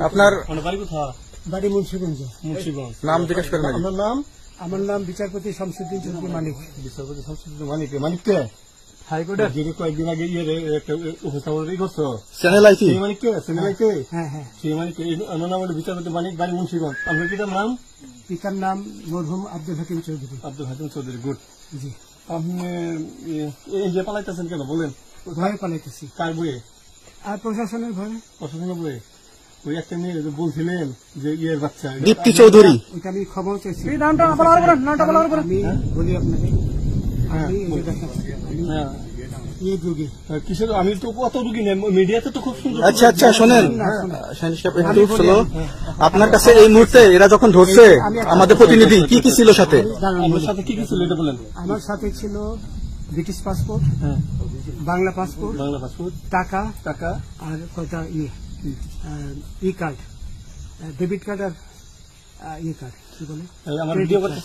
আপনার বাড়ি মুন্সিগঞ্জ। নাম জিজ্ঞেস করেন। আমার নাম বিচারপতি শামসুদ্দিন চৌধুরী মানিক। বিচারপতি শামসুদ্দিন মানিক। মানিককে হাইকোর্টের যে কয়েকদিন আগে একটা উপস্থাপন করছো চ্যানেল আইছি মানিককে চ্যানেলকে। হ্যাঁ হ্যাঁ, সেই মানিককে আমার নাম হলো বিচারপতি মানিক, বাড়ি মুন্সিগঞ্জ। আপনার পিতার নাম? পিতার নাম মরহুম আব্দুল হাকিম চৌধুরী। আব্দুল হাকিম চৌধুরী। গুড। জি। আপনি এই যে পালাইতেছেন কেন বলেন? ভয়ে পালাইতেছি। কার বইয়ে? আর প্রশাসনের ভয়ে। প্রশাসনের বইয়ে? ওই একটা মেয়ে বলছিলেন যে ইয়ের বাচ্চা দীপ্তি চৌধুরী। ওইটা আমি খবর চাইছি। নামটা আমি বলি আপনাকে, আমি এই রোগী কিসের? আমি তো কত রুগী নেই, মিডিয়াতে তো খুব সুন্দর। আচ্ছা আচ্ছা শোনেন, আপনার কাছে এই মুহূর্তে এরা যখন ধরছে আমাদের প্রতিনিধি কি কি ছিল সাথে? আমার সাথে কি কি ছিল এটা বলেন। আমার সাথে ছিল ব্রিটিশ পাসপোর্ট, বাংলা পাসপোর্ট, টাকা টাকা আর কয়টা ই কার্ড, ডেবিট কার্ড আর ই কার্ড কি বলে।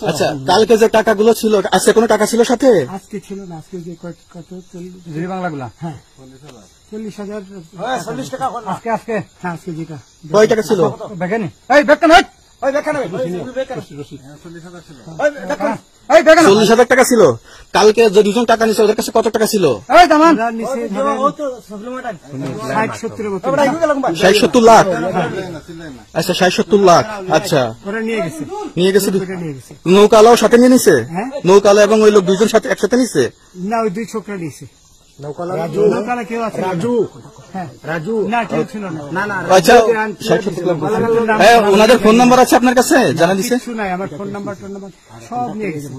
আচ্ছা, কালকে যে টাকাগুলো ছিল, আজকে কোনো টাকা ছিল সাথে? আজকে ছিল না, আজকে যে কত বাংলাগুলা। হ্যাঁ 40,000। 40 টাকা আজকে হ্যাঁ, আজকে যেটা কয় টাকা ছিল? দেখেনি 40,000 টাকা ছিল। কালকে যে দুজন টাকা নিছে ওদের কাছে কত টাকা ছিল? 60-70 লাখ। আচ্ছা 60-70 লাখ। আচ্ছা নিয়ে গেছে। নৌকালাও সাথে নিয়ে নিছে? নৌকালা এবং ওই লোক দুইজন সাথে একসাথে নিছে? না, ওই দুই ছোকরা নিছে। নৌকালা কেউ আছে? রাজু না, কেউ ছিল না। আচ্ছা, ওনাদের ফোন নাম্বার আছে আপনার কাছে? জানা দিছে? কিছু নাই, আমার ফোন নাম্বার সব নিয়ে গেছে।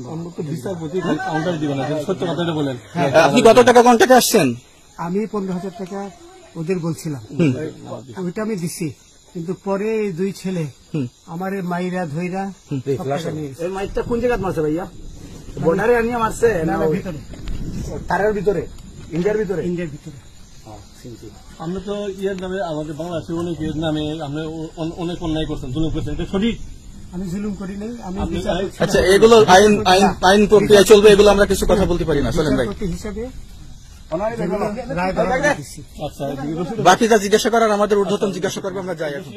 বিচারপতি কাউন্টার দিবেন না, সত্য কথাটা বলেন। আপনি কত টাকা কন্ট্যাক্টে আসছেন? আমি 15,000 টাকা ওদের বলছিলাম, ওইটা আমি দিছি। কিন্তু পরে এই দুই ছেলে আমার মাইরা ধইরা এই মাইকটা কোন জায়গায় মারছে ভাইয়া? বর্ডারে আনিয়ে মারছে না ভিতরে? তারের ভিতরে, ইন্ডিয়ার ভিতরে? ইন্ডিয়ার ভিতরে। আমরা তো ইয়ের নামে, আমাদের বাংলাদেশের অনেক ইয়ের নামে আমরা অনেক অন্যায় করছেন, জুলুম করছেন, এটা সঠিক? আমি জুলুম করি নাই। আমি আচ্ছা, এগুলো আইন প্রক্রিয়া চলবে, এগুলো আমরা কিছু কথা বলতে পারি না। চলেন ভাই, হিসাবে বাকি যা জিজ্ঞাসা করার আমাদের ঊর্ধ্বতন জিজ্ঞাসা করবো, আমরা যাই এখন।